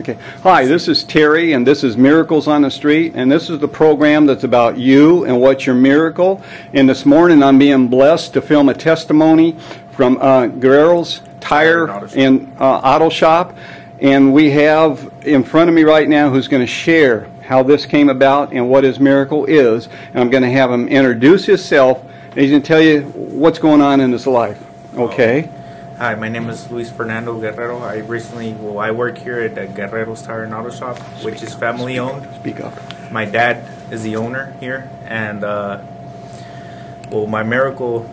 Okay. Hi, this is Terry, and this is Miracles on the Street, and this is the program that's about you and what's your miracle. And this morning I'm being blessed to film a testimony from Guerrero's Tire and Auto Shop. And we have in front of me right now who's going to share how this came about and what his miracle is. And I'm going to have him introduce himself, and he's going to tell you what's going on in his life. Okay? Hi, my name is Luis Fernando Guerrero. I work here at Guerrero's Tire and Auto Shop, which is family owned. Speak up. My dad is the owner here, and my miracle,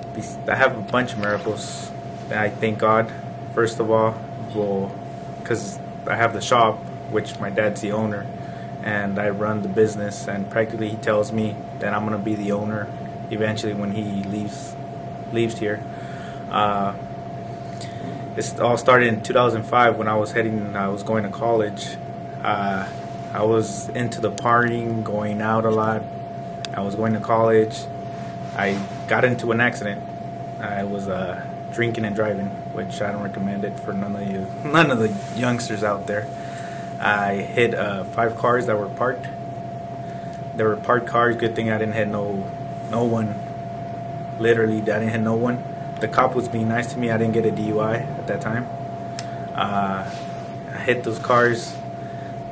I have a bunch of miracles. I thank God, first of all, because I have the shop, which my dad's the owner, and I run the business, and practically he tells me that I'm going to be the owner eventually when he leaves here. It all started in 2005 when I was going to college. I was into the partying, going out a lot. I was going to college. I got into an accident. I was drinking and driving, which I don't recommend it for none of the youngsters out there. I hit 5 cars that were parked. They were parked cars. Good thing I didn't hit no one. Literally, I didn't hit no one. The cop was being nice to me. I didn't get a DUI at that time. I hit those cars.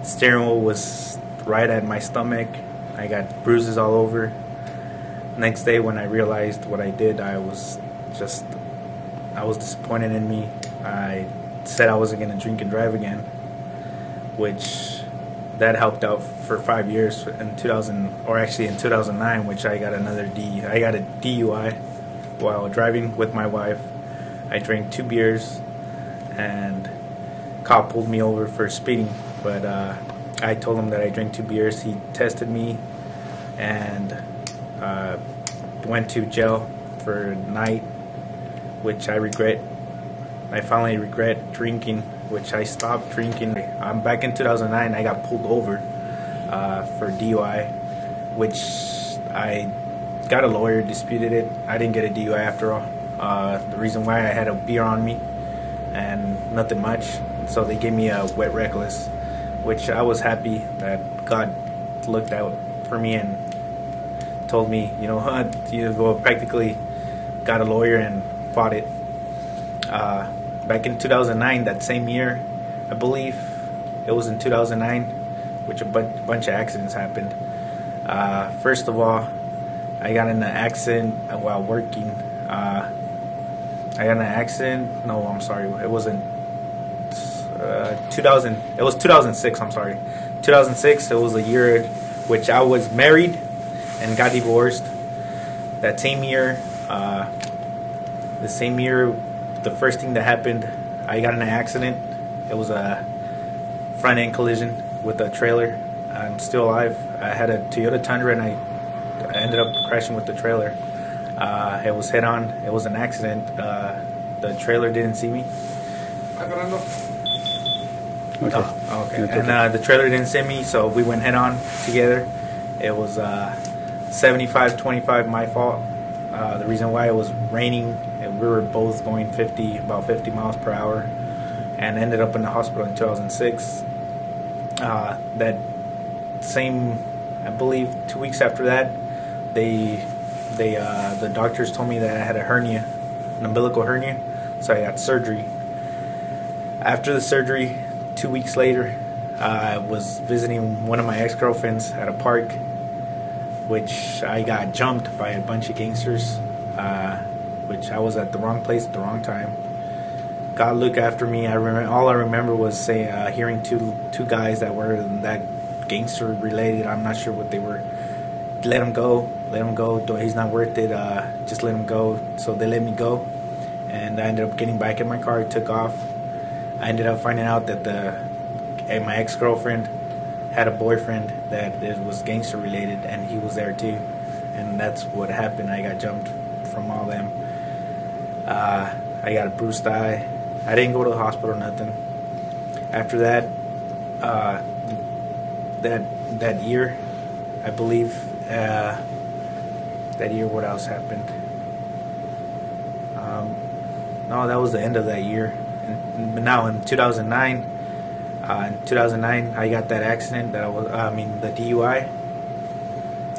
The steering wheel was right at my stomach. I got bruises all over. Next day when I realized what I did, I was disappointed in me. I said I wasn't going to drink and drive again, which that helped out for 5 years in 2009, which I got a DUI while driving with my wife. I drank 2 beers, and cop pulled me over for speeding, but I told him that I drank 2 beers. He tested me and went to jail for a night, which I regret. I finally regret drinking, which I stopped drinking. I'm back in 2009. I got pulled over for DUI, which I got a lawyer, disputed it. I didn't get a DUI after all. The reason why, I had a beer on me and nothing much, so they gave me a wet reckless, which I was happy that God looked out for me and told me, you know what, you practically got a lawyer and fought it. Back in 2009, that same year, I believe it was in 2009, which a bunch of accidents happened. First of all, I got in an accident while working. No, I'm sorry. It wasn't 2000. It was 2006. I'm sorry. 2006. It was a year which I was married and got divorced. That same year, the first thing that happened, I got in an accident. It was a front end collision with a trailer. I'm still alive. I had a Toyota Tundra, and I ended up crashing with the trailer. It was head on. It was an accident. The trailer didn't see me. Okay. Oh, okay. And the trailer didn't see me, so we went head on together. It was 75-25, my fault. The reason why, it was raining, and we were both going about 50 miles per hour, and ended up in the hospital in 2006. That same, I believe, 2 weeks after that, the doctors told me that I had a hernia, an umbilical hernia, so I got surgery. After the surgery, 2 weeks later, I was visiting one of my ex-girlfriends at a park, which I got jumped by a bunch of gangsters, which I was at the wrong place at the wrong time. God looked after me. All I remember was hearing two guys that were that gangster related. I'm not sure what they were. Let him go. He's not worth it. Just let him go. So they let me go, and I ended up getting back in my car. Took off. I ended up finding out that my ex-girlfriend had a boyfriend that was gangster related, and he was there too, and that's what happened. I got jumped from all them. I got a bruised eye. I didn't go to the hospital, nothing. After that, that year, I believe, that year, what else happened? No, that was the end of that year. And now in 2009, In 2009, I got that accident that the DUI.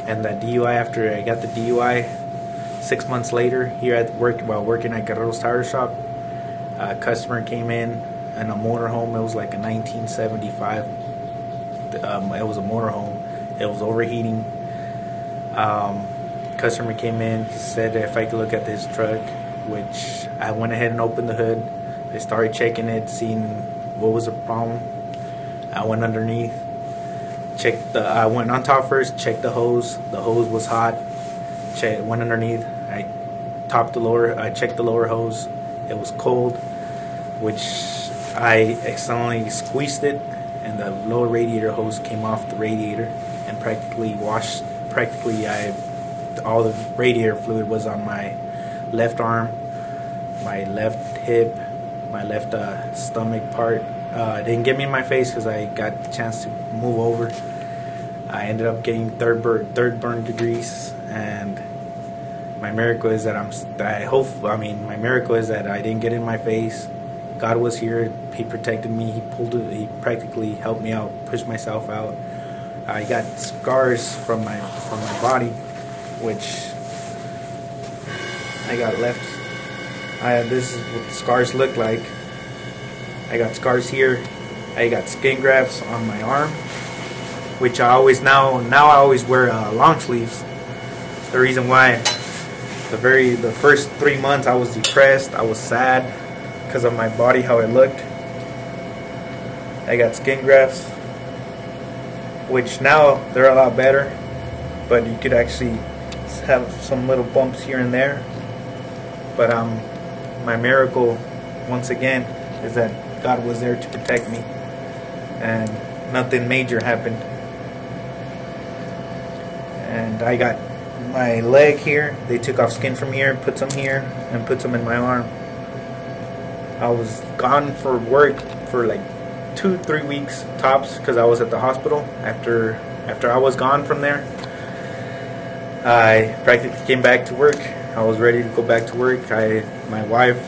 And that DUI, after I got the DUI, 6 months later, here at work, while working at Guerrero's tire shop, a customer came in a motorhome. It was like a 1975. It was a motorhome. It was overheating. Customer came in, said if I could look at this truck, which I went ahead and opened the hood. I started checking it, seeing what was the problem. I went underneath, I went on top first, checked the hose. The hose was hot. Went underneath. I checked the lower hose. It was cold, which I accidentally squeezed it, and the lower radiator hose came off the radiator and all the radiator fluid was on my left arm, my left hip, my left stomach part. It didn't get me in my face because I got the chance to move over. I ended up getting third burn degrees, and my miracle is that my miracle is that I didn't get in my face. God was here. He protected me. He practically helped me out, pushed myself out. I got scars from my body, which I got left. This is what the scars look like. I got scars here. I got skin grafts on my arm, which I always now I always wear long sleeves. The reason why, the first 3 months I was depressed. I was sad because of my body, how it looked. I got skin grafts, which now they're a lot better, but you could actually have some little bumps here and there. But my miracle, once again, is that God was there to protect me, and nothing major happened. And I got my leg here. They took off skin from here, put some here, and put some in my arm. I was gone for work for like 2-3 weeks tops because I was at the hospital. After I was gone from there, I practically came back to work. I was ready to go back to work. My wife,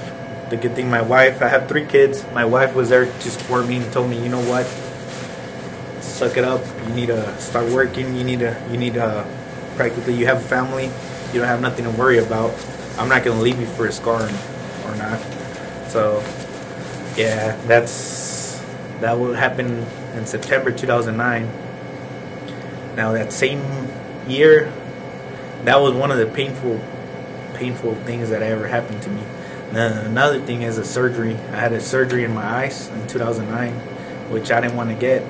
the good thing, I have 3 kids. My wife was there to support me and told me, you know what, suck it up. You need to start working. You need to practically, you have a family. You don't have nothing to worry about. I'm not going to leave you for a scar or not. So, yeah, that will happen in September 2009. Now, that same year, that was one of the painful things that ever happened to me. Another thing is a surgery. I had a surgery in my eyes in 2009, which I didn't want to get.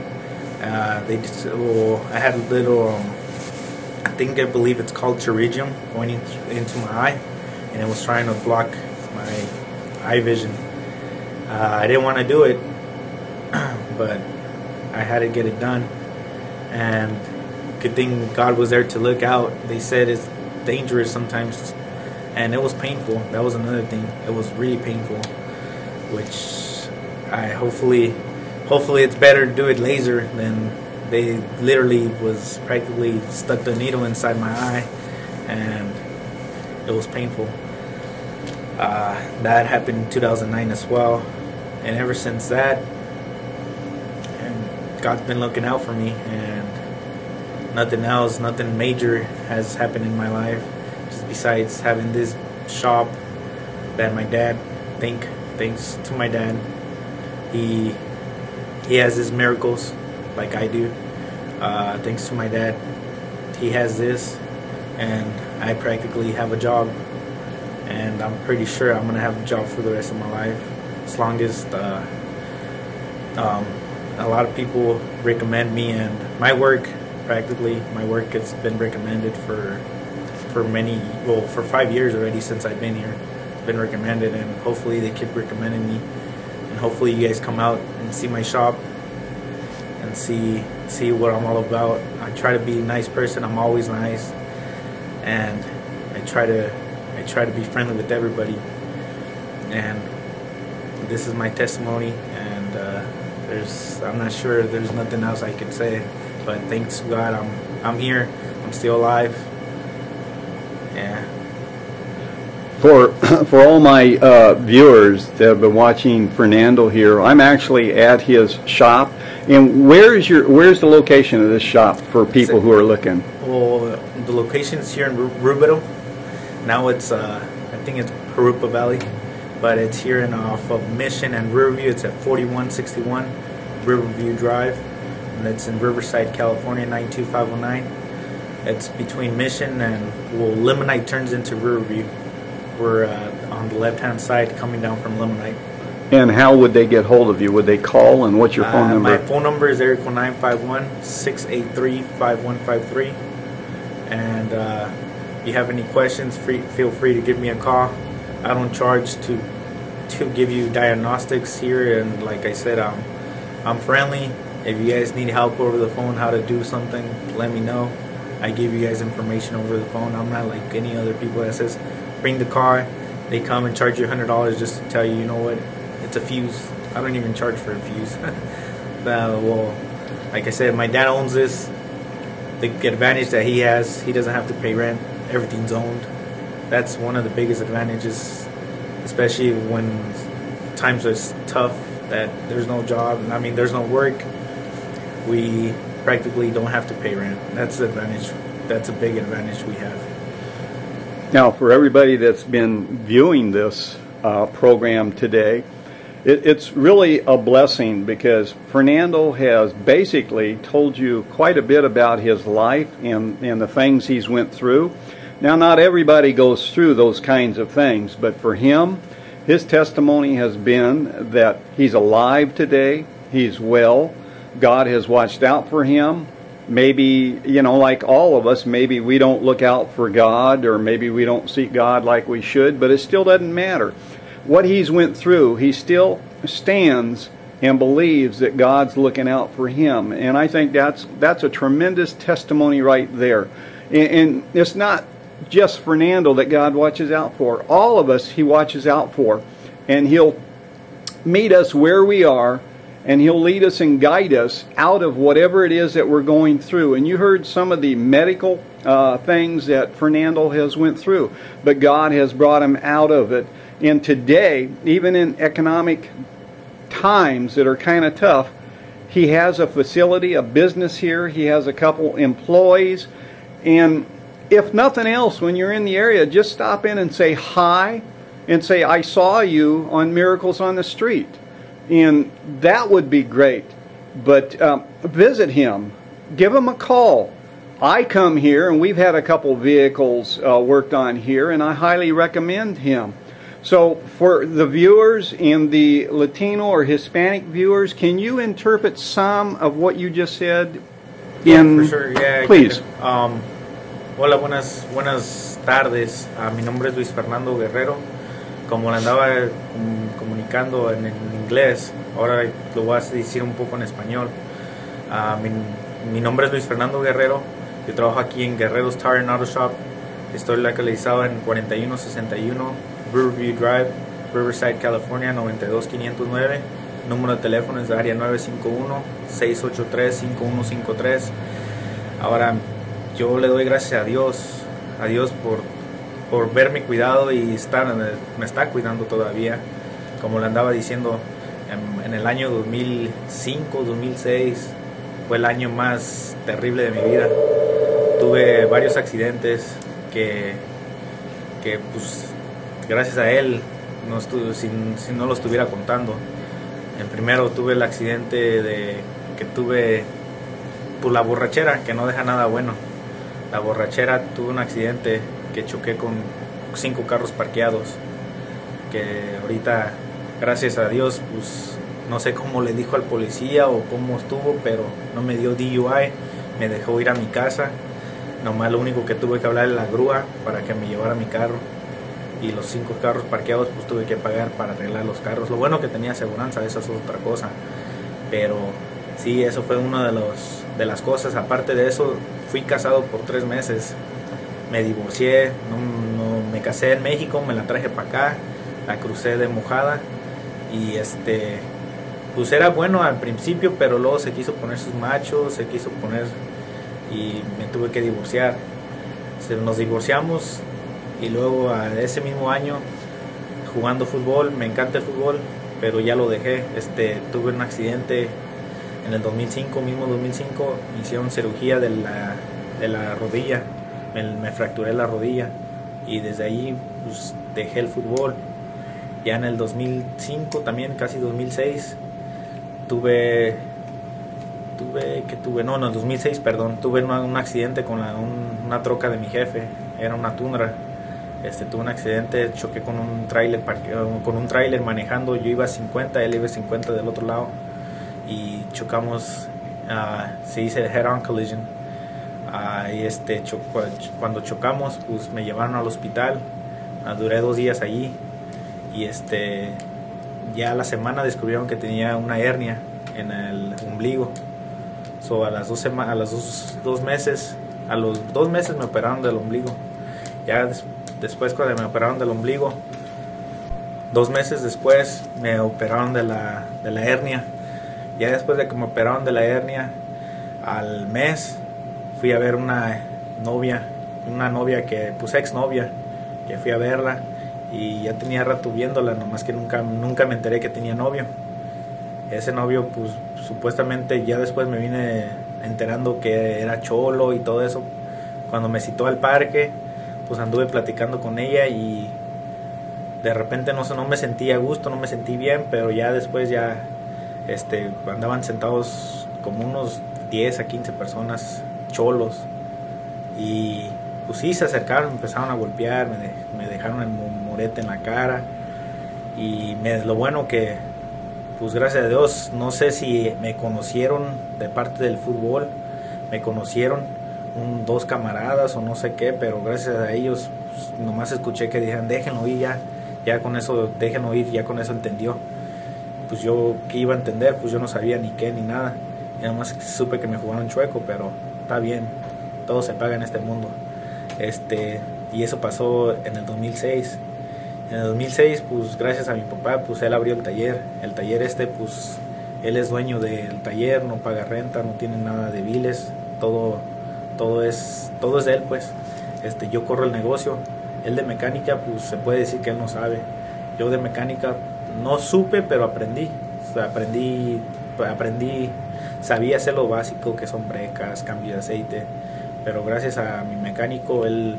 I had a little, I believe it's called pterygium going into my eye, and it was trying to block my eye vision. I didn't want to do it, but I had to get it done. And good thing God was there to look out. They said it's dangerous sometimes, and it was painful. That was another thing. It was really painful, which hopefully it's better to do it laser than they literally was practically stuck the needle inside my eye, and it was painful. That happened in 2009 as well, and ever since that, and God's been looking out for me, and nothing major has happened in my life, just besides having this shop that my dad, thanks to my dad, he has his miracles like I do. Thanks to my dad, he has this, and I practically have a job, and I'm pretty sure I'm gonna have a job for the rest of my life, as long as a lot of people recommend me, and my work has been recommended for 5 years already since I've been here. It's been recommended, and hopefully they keep recommending me, and hopefully you guys come out and see my shop and see what I'm all about. I try to be a nice person. I'm always nice, and I try to be friendly with everybody. And this is my testimony, and I'm not sure there's nothing else I can say, but thanks to God, I'm here. I'm still alive. Yeah. For for all my viewers that have been watching Fernando here, I'm actually at his shop. And where's the location of this shop for people who are looking? Well, the location is here in Rubero. Now it's I think it's Parupa Valley, but it's here in off of Mission and Riverview. It's at 4161 Riverview Drive, and it's in Riverside, California 92509. It's between Mission and Limonite turns into Riverview. We're on the left-hand side coming down from Limonite. And how would they get hold of you? Would they call, and what's your phone number? My phone number is area code 951-683-5153. And if you have any questions, feel free to give me a call. I don't charge to give you diagnostics here, and like I said, I'm friendly. If you guys need help over the phone, how to do something, let me know. I give you guys information over the phone. I'm not like any other people that says, bring the car, they come and charge you $100 just to tell you, you know what, it's a fuse. I don't even charge for a fuse. Well, like I said, my dad owns this. The advantage that he has, he doesn't have to pay rent. Everything's owned. That's one of the biggest advantages, especially when times are tough, that there's no job, I mean there's no work. We practically don't have to pay rent. That's the advantage. That's a big advantage we have. Now, for everybody that's been viewing this program today, it's really a blessing, because Fernando has basically told you quite a bit about his life and the things he's went through. Now, not everybody goes through those kinds of things, but for him, his testimony has been that he's alive today, he's well, God has watched out for him. Maybe, you know, like all of us, maybe we don't look out for God, or maybe we don't seek God like we should, but it still doesn't matter. What he's went through, he still stands and believes that God's looking out for him. And I think that's a tremendous testimony right there. And it's not just Fernando that God watches out for. All of us he watches out for. And he'll meet us where we are, and he'll lead us and guide us out of whatever it is that we're going through. And you heard some of the medical things that Fernando has went through, but God has brought him out of it. And today, even in economic times that are kind of tough, he has a facility, a business here. He has a couple employees. And if nothing else, when you're in the area, just stop in and say hi, and say, I saw you on Miracles on the Street. And that would be great. But visit him. Give him a call. I come here, and we've had a couple vehicles worked on here, and I highly recommend him. So for the viewers and the Latino or Hispanic viewers, can you interpret some of what you just said? Yeah, for sure. Yeah, please. Hola, buenas tardes. Mi nombre es Luis Fernando Guerrero. Como le andaba comunicando en inglés, ahora lo voy a decir un poco en español. Mi nombre es Luis Fernando Guerrero. Yo trabajo aquí en Guerrero's Tire and Auto Shop. Estoy localizado en 4161 Riverview Drive, Riverside, California 92509. Número de teléfono es de área 951-683-5153. Ahora, yo le doy gracias a Dios por verme cuidado y me está cuidando todavía. Como le andaba diciendo, en el año 2005, 2006 fue el año más terrible de mi vida. Tuve varios accidentes que pues gracias a él si no lo estuviera contando. El primero tuve el accidente que tuve por la borrachera, que no deja nada bueno. La borrachera, tuve un accidente que choqué con 5 carros parqueados, que ahorita, gracias a Dios, pues no sé cómo le dijo al policía o cómo estuvo, pero no me dio DUI, me dejó ir a mi casa. Nomás lo único que tuve que hablar es la grúa para que me llevara mi carro, y los 5 carros parqueados pues tuve que pagar para arreglar los carros. Lo bueno que tenía aseguranza, eso es otra cosa, pero sí, eso fue una de las cosas. Aparte de eso, fui casado por 3 meses. Me divorcié, no me casé en México, me la traje para acá, la crucé de mojada, y pues era bueno al principio, pero luego se quiso poner sus machos, y me tuve que divorciar. Nos divorciamos y luego ese mismo año jugando fútbol, me encanta el fútbol, pero ya lo dejé. Tuve un accidente en el 2005, mismo 2005, me hicieron cirugía de la rodilla, me fracturé la rodilla y desde ahí pues, dejé el fútbol. Ya en el 2005, también casi 2006, en el 2006, perdón, tuve un accidente con una troca de mi jefe, era una Tundra. Tuve un accidente, choqué con un tráiler manejando, yo iba a 50, él iba a 50 del otro lado y chocamos, se dice head-on collision. Cuando chocamos, pues me llevaron al hospital, duré 2 días allí y ya a la semana descubrieron que tenía una hernia en el ombligo. A los 2 meses me operaron del ombligo. Ya después cuando me operaron del ombligo, 2 meses después me operaron de la hernia. Ya después de que me operaron de la hernia, al mes fui a ver una novia que, pues exnovia, que fui a verla y ya tenía rato viéndola, nomás que nunca me enteré que tenía novio. Ese novio, pues supuestamente ya después me vine enterando que era cholo y todo eso. Cuando me citó al parque, pues anduve platicando con ella y de repente no me sentí a gusto, no me sentí bien, pero ya después andaban sentados como unos 10 a 15 personas cholos y pues sí, se acercaron, me empezaron a golpear, me dejaron el morete en la cara y lo bueno que pues gracias a Dios, no sé si me conocieron de parte del fútbol, me conocieron 2 camaradas o no sé qué, pero gracias a ellos pues, nomás escuché que dijeron déjenlo ir ya con eso, déjenlo ir, ya con eso entendió. Pues yo, ¿qué iba a entender? Pues yo no sabía ni qué ni nada, y nada más supe que me jugaron chueco, pero está bien, todo se paga en este mundo. Y eso pasó en el 2006. En el 2006, pues gracias a mi papá, pues él abrió el taller. El taller pues él es dueño del taller, no paga renta, no tiene nada de biles, todo es de él, pues. Yo corro el negocio. Él de mecánica, pues se puede decir que él no sabe. Yo de mecánica no supe, pero aprendí. O sea, aprendí, sabía hacer lo básico, que son brecas, cambio de aceite. Pero gracias a mi mecánico, él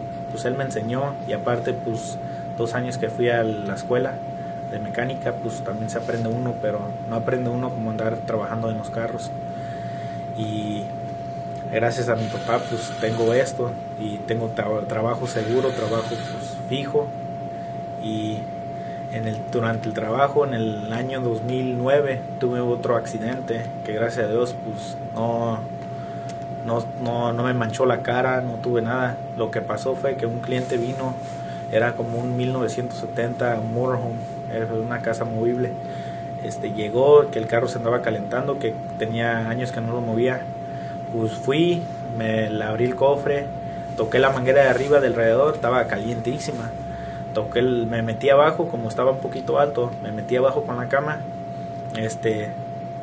me enseñó y aparte, pues 2 años que fui a la escuela de mecánica, pues también se aprende uno, pero no aprende uno como andar trabajando en los carros. Y gracias a mi papá, pues tengo esto y tengo trabajo seguro, trabajo pues fijo. Y durante el trabajo, en el año 2009, tuve otro accidente que gracias a Dios, pues no me manchó la cara, no tuve nada. Lo que pasó fue que un cliente vino, era como un 1970 motorhome, era una casa movible. Llegó, que el carro se andaba calentando, que tenía años que no lo movía. Pues fui, le abrí el cofre, toqué la manguera de arriba del radiador, estaba calientísima. Me metí abajo, como estaba un poquito alto, me metí abajo con la cama.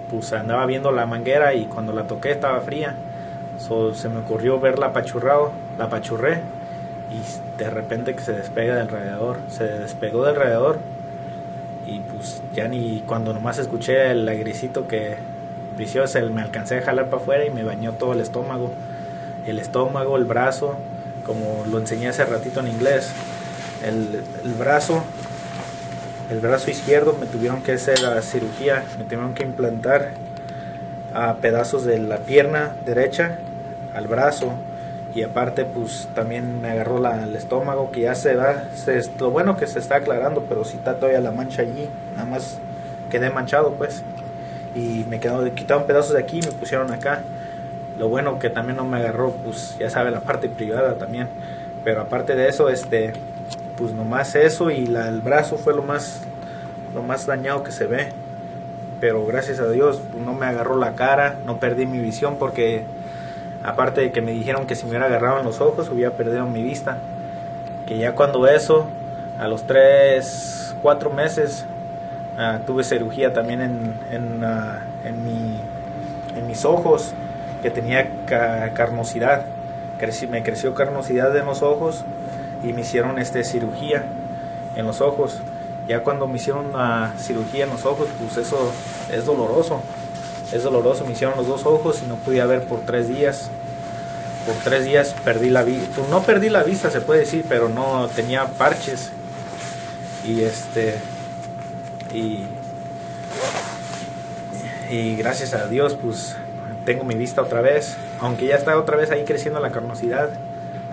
Pues andaba viendo la manguera y cuando la toqué estaba fría. Se me ocurrió verla apachurrado, la apachurré y de repente que se despega del radiador, se despegó del radiador y pues ya ni cuando nomás escuché el airecito que vició, me alcancé a jalar para afuera y me bañó todo el estómago, el brazo, como lo enseñé hace ratito en inglés, el brazo izquierdo me tuvieron que hacer la cirugía, me tuvieron que implantar a pedazos de la pierna derecha al brazo y aparte pues también me agarró el estómago, que ya lo bueno que se está aclarando, pero sí está todavía la mancha allí, nada más quedé manchado pues, y quitaron pedazos de aquí y me pusieron acá. Lo bueno que también no me agarró, pues ya sabe, la parte privada también, pero aparte de eso pues nomás eso y el brazo fue lo más dañado que se ve. Pero gracias a Dios pues, no me agarró la cara, no perdí mi visión, porque aparte de que me dijeron que si me hubiera agarrado en los ojos hubiera perdido mi vista, que ya cuando eso, a los 3-4 meses tuve cirugía también en mis ojos, que tenía carnosidad, me creció carnosidad en los ojos y me hicieron cirugía en los ojos. Ya cuando me hicieron la cirugía en los ojos, pues eso es doloroso. Es doloroso, me hicieron los dos ojos y no podía ver por 3 días. Por 3 días perdí la vista. Pues no perdí la vista, se puede decir, pero no tenía parches. Y gracias a Dios, pues tengo mi vista otra vez. Aunque ya está otra vez ahí creciendo la carnosidad.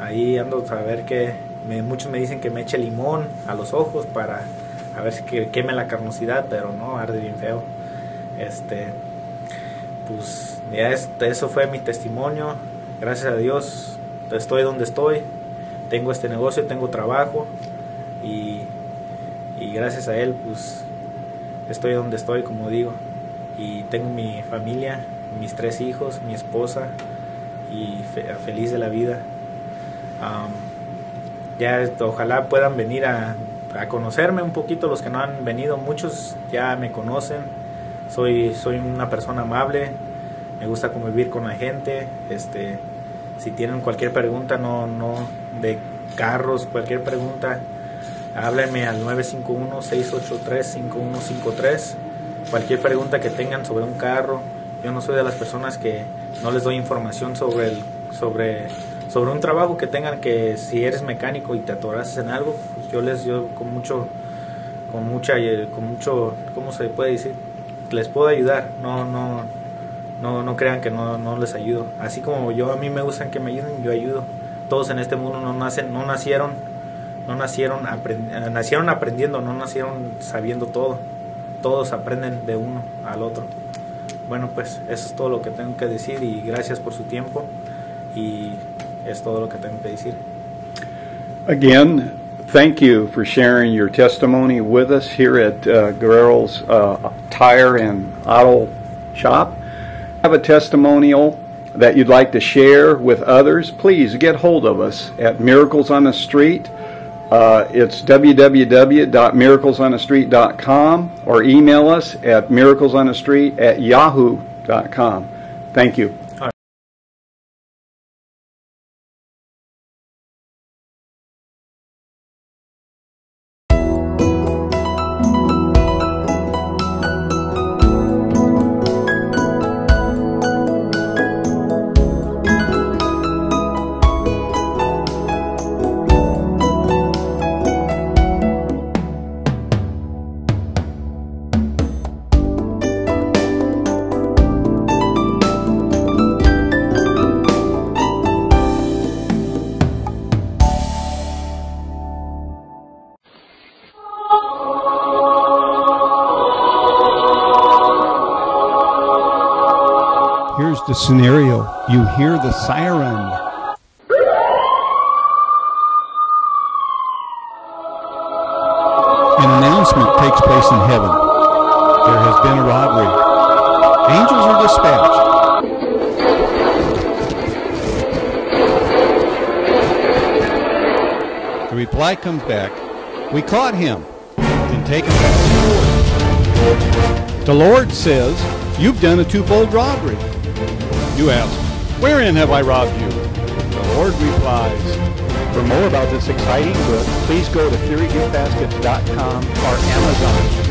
Ahí ando a ver que muchos me dicen que me eche limón a los ojos para a ver si queme la carnosidad, pero no, arde bien feo. Pues ya eso fue mi testimonio. Gracias a Dios estoy donde estoy, tengo este negocio, tengo trabajo y gracias a él pues estoy donde estoy, como digo, y tengo mi familia, mis 3 hijos, mi esposa y feliz de la vida. Ya ojalá puedan venir a conocerme un poquito, los que no han venido. Muchos ya me conocen. Soy una persona amable, me gusta convivir con la gente. Si tienen cualquier pregunta, no de carros, cualquier pregunta, háblenme al 951-683-5153. Cualquier pregunta que tengan sobre un carro. Yo no soy de las personas que no les doy información sobre un trabajo que tengan, que si eres mecánico y te atoras en algo, pues yo con mucho, ¿cómo se puede decir? Les puedo ayudar. No crean que no les ayudo. Así como a mí me gustan que me ayuden, yo ayudo. Todos en este mundo nacieron aprendiendo, no nacieron sabiendo todo. Todos aprenden de uno al otro. Bueno, pues eso es todo lo que tengo que decir y gracias por su tiempo y es todo lo que tengo que decir. Again, thank you for sharing your testimony with us here at Guerrero's Tire and Auto Shop. Have a testimonial that you'd like to share with others, please get hold of us at Miracles on the Street. It's www.miraclesonthestreet.com or email us at miraclesonthestreet@yahoo.com. Thank you. Here's the scenario. You hear the siren. An announcement takes place in heaven. There has been a robbery. Angels are dispatched. The reply comes back, "We caught him and taken back to the Lord." The Lord says, "You've done a twofold robbery." You ask, "Wherein have I robbed you?" The Lord replies. For more about this exciting book, please go to theorygiftbaskets.com or Amazon.